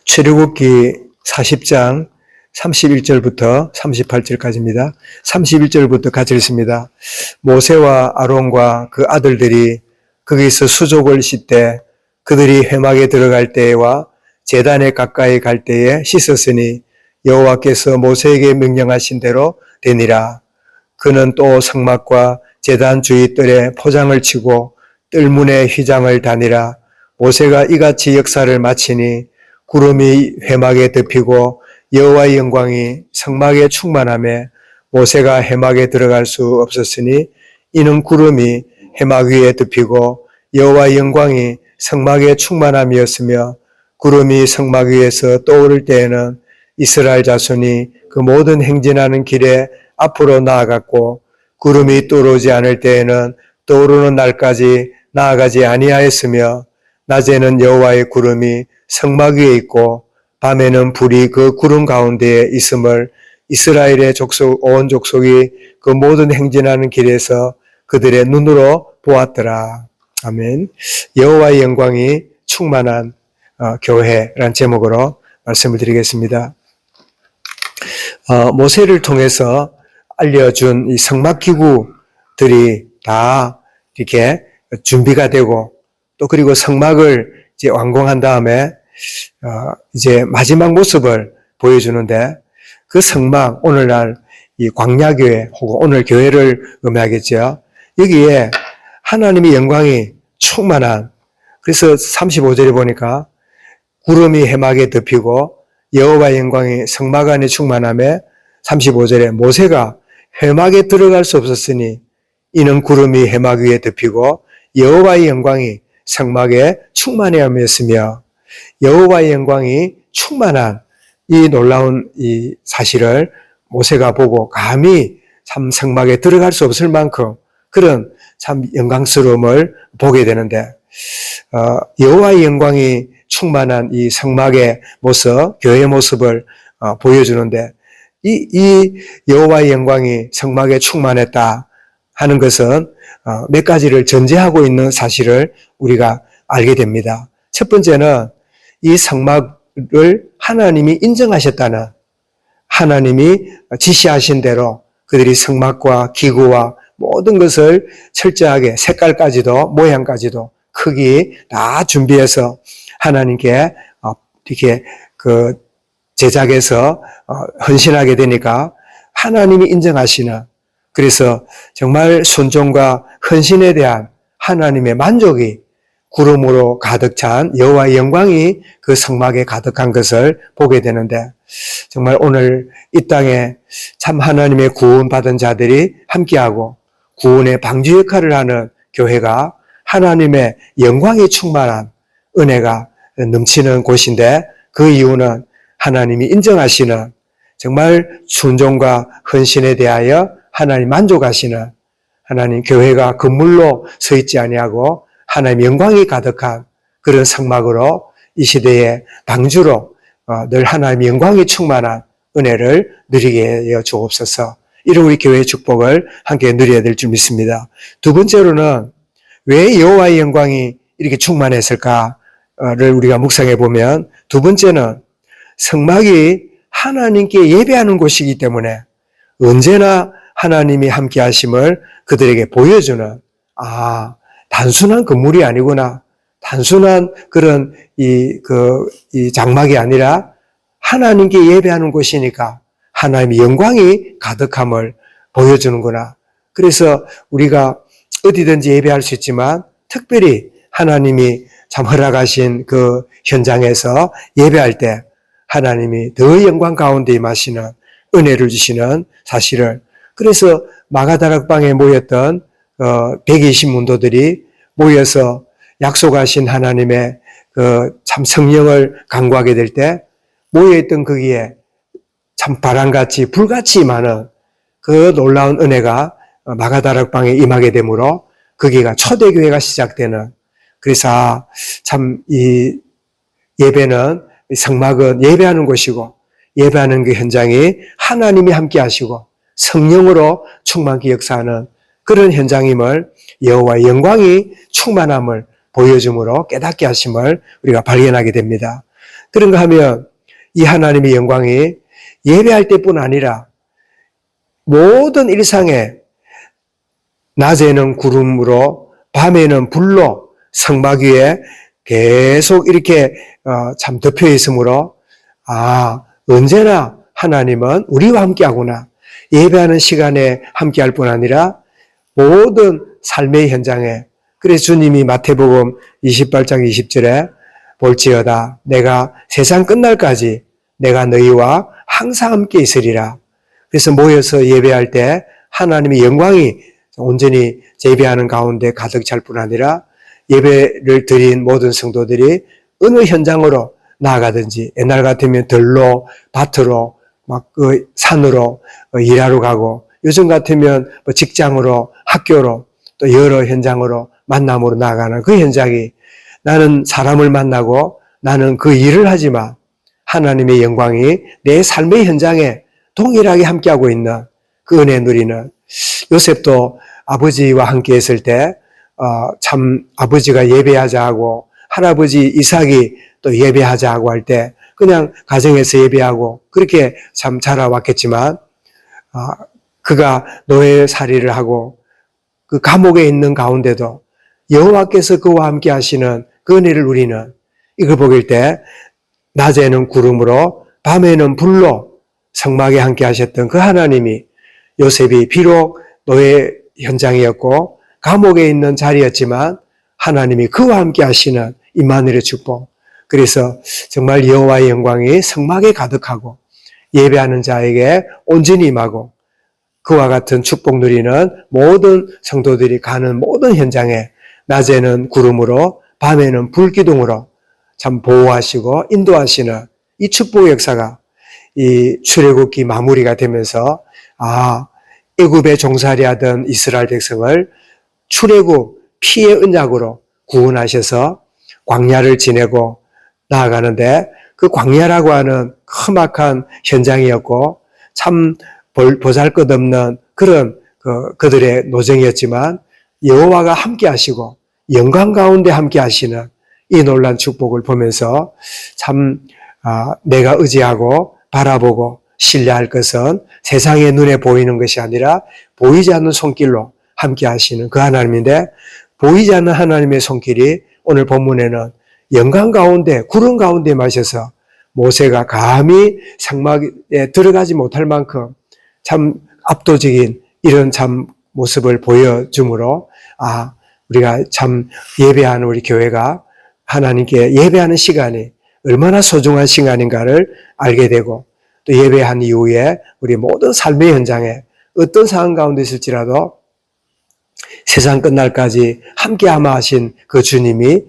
출애굽기 40장 31절부터 38절까지입니다. 31절부터 같이 읽습니다. 모세와 아론과 그 아들들이 거기서 수족을 씻되 그들이 회막에 들어갈 때와 제단에 가까이 갈 때에 씻었으니 여호와께서 모세에게 명령하신 대로 되니라. 그는 또 성막과 제단 주위 뜰에 포장을 치고 뜰문에 휘장을 다니라. 모세가 이같이 역사를 마치니 구름이 회막에 덮이고 여호와의 영광이 성막에 충만하며 모세가 회막에 들어갈 수 없었으니 이는 구름이 회막 위에 덮이고 여호와의 영광이 성막에 충만함이었으며 구름이 성막 위에서 떠오를 때에는 이스라엘 자손이 그 모든 행진하는 길에 앞으로 나아갔고 구름이 떠오르지 않을 때에는 떠오르는 날까지 나아가지 아니하였으며 낮에는 여호와의 구름이 성막 위에 있고 밤에는 불이 그 구름 가운데에 있음을 이스라엘의 온 족속이 그 모든 행진하는 길에서 그들의 눈으로 보았더라. 아멘. 여호와의 영광이 충만한 교회라는 제목으로 말씀을 드리겠습니다. 모세를 통해서 알려준 이 성막 기구들이 다 이렇게 준비가 되고 또 그리고 성막을 이제 완공한 다음에 이제 마지막 모습을 보여주는데 그 성막, 오늘날 이 광야교회 혹은 오늘 교회를 의미하겠죠. 여기에 하나님의 영광이 충만한, 그래서 35절에 보니까 구름이 회막에 덮이고 여호와의 영광이 성막 안에 충만하며 35절에 모세가 회막에 들어갈 수 없었으니 이는 구름이 회막 위에 덮이고 여호와의 영광이 성막에 충만함이었으며 여호와의 영광이 충만한 이 놀라운 이 사실을 모세가 보고 감히 참 성막에 들어갈 수 없을 만큼 그런 참 영광스러움을 보게 되는데 여호와의 영광이 충만한 이 성막의 모습, 교회의 모습을 보여주는데 이 여호와의 영광이 성막에 충만했다 하는 것은 몇 가지를 전제하고 있는 사실을 우리가 알게 됩니다. 첫 번째는 이 성막을 하나님이 인정하셨다는, 하나님이 지시하신 대로 그들이 성막과 기구와 모든 것을 철저하게 색깔까지도 모양까지도 크기 다 준비해서 하나님께 이렇게 그 제작해서 헌신하게 되니까 하나님이 인정하시는, 그래서 정말 순종과 헌신에 대한 하나님의 만족이 구름으로 가득 찬 여호와의 영광이 그 성막에 가득한 것을 보게 되는데 정말 오늘 이 땅에 참 하나님의 구원받은 자들이 함께하고 구원의 방주 역할을 하는 교회가 하나님의 영광이 충만한 은혜가 넘치는 곳인데 그 이유는 하나님이 인정하시는 정말 순종과 헌신에 대하여 하나님 만족하시는 하나님 교회가 건물로 서 있지 아니하고 하나님의 영광이 가득한 그런 성막으로 이 시대의 방주로 늘 하나님의 영광이 충만한 은혜를 누리게 하여 주옵소서. 이런 우리 교회의 축복을 함께 누려야 될 줄 믿습니다. 두 번째로는 왜 여호와의 영광이 이렇게 충만했을까를 우리가 묵상해 보면 두 번째는 성막이 하나님께 예배하는 곳이기 때문에 언제나 하나님이 함께 하심을 그들에게 보여주는 단순한 건물이 아니구나. 단순한 그런 이 장막이 아니라 하나님께 예배하는 곳이니까 하나님의 영광이 가득함을 보여주는구나. 그래서 우리가 어디든지 예배할 수 있지만 특별히 하나님이 참 허락하신 그 현장에서 예배할 때 하나님이 더 영광 가운데 임하시는 은혜를 주시는 사실을, 그래서 마가다락방에 모였던 120문도들이 모여서 약속하신 하나님의 참 성령을 간구하게 될 때 모여있던 거기에 참 바람같이 불같이 많은 그 놀라운 은혜가 마가다락방에 임하게 되므로 거기가 초대교회가 시작되는, 그래서 참 이 예배는, 성막은 예배하는 곳이고 예배하는 그 현장이 하나님이 함께 하시고 성령으로 충만히 역사하는 그런 현장임을 여호와의 영광이 충만함을 보여줌으로 깨닫게 하심을 우리가 발견하게 됩니다. 그런가 하면 이 하나님의 영광이 예배할 때뿐 아니라 모든 일상에 낮에는 구름으로 밤에는 불로 성막 위에 계속 이렇게 참 덮여 있으므로 언제나 하나님은 우리와 함께하구나. 예배하는 시간에 함께할 뿐 아니라 모든 삶의 현장에. 그래서 주님이 마태복음 28장 20절에 볼지어다 내가 세상 끝날까지 내가 너희와 항상 함께 있으리라. 그래서 모여서 예배할 때 하나님의 영광이 온전히 예배하는 가운데 가득 찰 뿐 아니라 예배를 드린 모든 성도들이 어느 현장으로 나아가든지 옛날 같으면 들로 밭으로 막 그 산으로 일하러 가고 요즘 같으면 뭐 직장으로 학교로 또 여러 현장으로 만남으로 나아가는 그 현장이 나는 사람을 만나고 나는 그 일을 하지만 하나님의 영광이 내 삶의 현장에 동일하게 함께하고 있는 그 은혜 누리는 요셉도 아버지와 함께 했을 때 참 아버지가 예배하자 하고 할아버지 이삭이 또 예배하자 하고 할 때 그냥 가정에서 예배하고 그렇게 참 자라왔겠지만 그가 노예살이를 하고 그 감옥에 있는 가운데도 여호와께서 그와 함께 하시는 그 은혜를 누리는 이걸 보길 때 낮에는 구름으로 밤에는 불로 성막에 함께 하셨던 그 하나님이 요셉이 비록 노예 현장이었고 감옥에 있는 자리였지만 하나님이 그와 함께 하시는 임마누엘의 축복. 그래서 정말 여호와의 영광이 성막에 가득하고 예배하는 자에게 온전히 임하고 그와 같은 축복 누리는 모든 성도들이 가는 모든 현장에 낮에는 구름으로 밤에는 불기둥으로 참 보호하시고 인도하시는 이 축복의 역사가 이 출애굽기 마무리가 되면서 애굽에 종살이 하던 이스라엘 백성을 출애굽 피의 언약으로 구원하셔서 광야를 지내고 나아가는데 그 광야라고 하는 험악한 현장이었고 참 보잘것없는 그런 그들의 노정이었지만 여호와가 함께 하시고 영광 가운데 함께 하시는 이 놀란 축복을 보면서 참 내가 의지하고 바라보고 신뢰할 것은 세상의 눈에 보이는 것이 아니라 보이지 않는 손길로 함께 하시는 그 하나님인데 보이지 않는 하나님의 손길이 오늘 본문에는 영광 가운데 구름 가운데 마셔서 모세가 감히 성막에 들어가지 못할 만큼 참 압도적인 이런 참 모습을 보여주므로 우리가 참 예배하는 우리 교회가 하나님께 예배하는 시간이 얼마나 소중한 시간인가를 알게 되고 또 예배한 이후에 우리 모든 삶의 현장에 어떤 상황 가운데 있을지라도 세상 끝날까지 함께하마 하신 그 주님이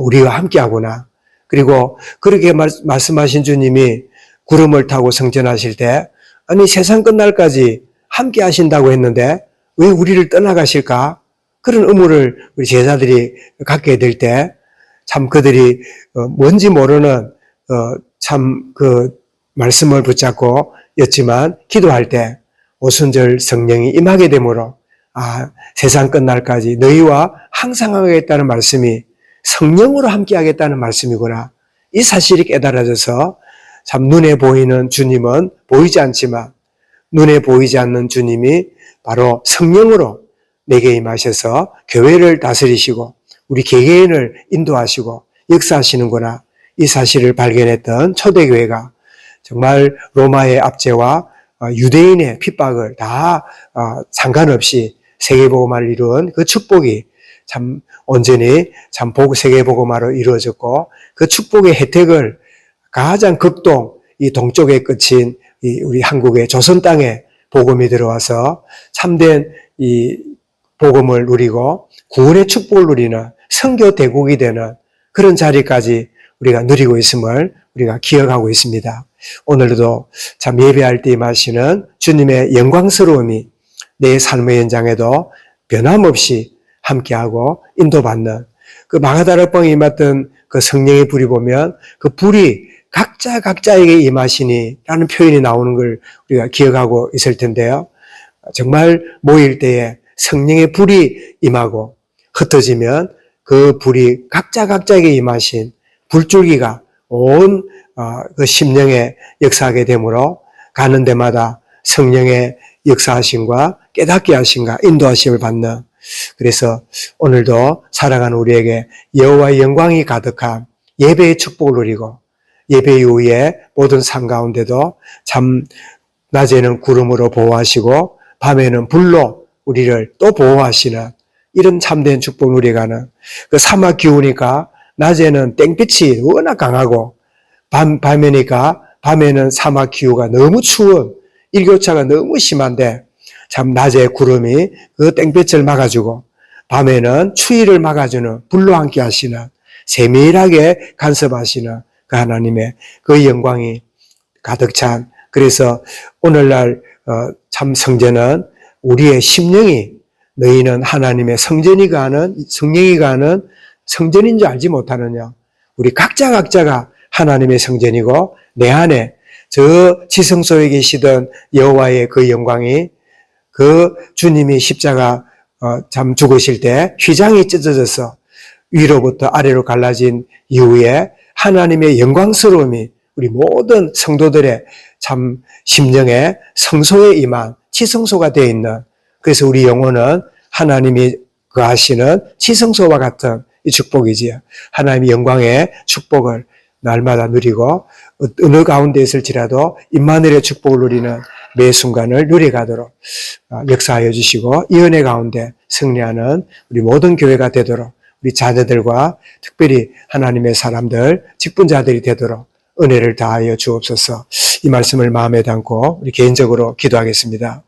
우리와 함께하구나. 그리고 그렇게 말씀하신 주님이 구름을 타고 승천하실 때 아니 세상 끝날까지 함께 하신다고 했는데 왜 우리를 떠나가실까? 그런 의무를 우리 제자들이 갖게 될 때 참 그들이 뭔지 모르는 참 그 말씀을 붙잡고 였지만 기도할 때 오순절 성령이 임하게 되므로 세상 끝날까지 너희와 항상 하겠다는 말씀이 성령으로 함께 하겠다는 말씀이구나. 이 사실이 깨달아져서 참 눈에 보이는 주님은 보이지 않지만 눈에 보이지 않는 주님이 바로 성령으로 내게 임하셔서 교회를 다스리시고 우리 개개인을 인도하시고 역사하시는구나. 이 사실을 발견했던 초대교회가 정말 로마의 압제와 유대인의 핍박을 다 상관없이 세계복음화를 이룬 그 축복이 참 온전히 참 세계복음화로 이루어졌고 그 축복의 혜택을 가장 극동 이 동쪽의 끝인 우리 한국의 조선 땅에 복음이 들어와서 참된 이 복음을 누리고 구원의 축복을 누리는 선교 대국이 되는 그런 자리까지 우리가 누리고 있음을 우리가 기억하고 있습니다. 오늘도 참 예배할 때 임하시는 주님의 영광스러움이 내 삶의 현장에도 변함없이 함께하고 인도받는 그 마가다락방에 임했던 그 성령의 불이 보면 그 불이 각자에게 임하시니 라는 표현이 나오는 걸 우리가 기억하고 있을 텐데요. 정말 모일 때에 성령의 불이 임하고 흩어지면 그 불이 각자에게 임하신 불줄기가 온 그 심령에 역사하게 되므로 가는 데마다 성령의 역사하심과 깨닫게 하심과 인도하심을 받는, 그래서 오늘도 살아가는 우리에게 여호와의 영광이 가득한 예배의 축복을 누리고 예배 이후에 모든 삶 가운데도 참 낮에는 구름으로 보호하시고 밤에는 불로 우리를 또 보호하시는 이런 참된 축복을 누려가는, 그 사막 기후니까 낮에는 땡빛이 워낙 강하고 밤에는 사막 기후가 너무 추운 일교차가 너무 심한데 참 낮에 구름이 그 땡볕을 막아주고 밤에는 추위를 막아주는 불로 함께 하시는, 세밀하게 간섭하시는 그 하나님의 그 영광이 가득 찬, 그래서 오늘날 참 성전은 우리의 심령이, 너희는 하나님의 성전이 가는 성령이 가는 성전인 줄 알지 못하느냐. 우리 각자가 하나님의 성전이고 내 안에 저 지성소에 계시던 여호와의 그 영광이, 그 주님이 십자가 참 죽으실 때 휘장이 찢어져서 위로부터 아래로 갈라진 이후에 하나님의 영광스러움이 우리 모든 성도들의 참 심령의 성소에 임한 지성소가 되어 있는, 그래서 우리 영혼은 하나님이 거하시는 지성소와 같은 이 축복이지요. 하나님의 영광의 축복을 날마다 누리고 어느 가운데 있을지라도 임마누엘의 축복을 누리는 매 순간을 누려가도록 역사하여 주시고, 이 은혜 가운데 승리하는 우리 모든 교회가 되도록, 우리 자녀들과 특별히 하나님의 사람들, 직분자들이 되도록 은혜를 다하여 주옵소서. 이 말씀을 마음에 담고 우리 개인적으로 기도하겠습니다.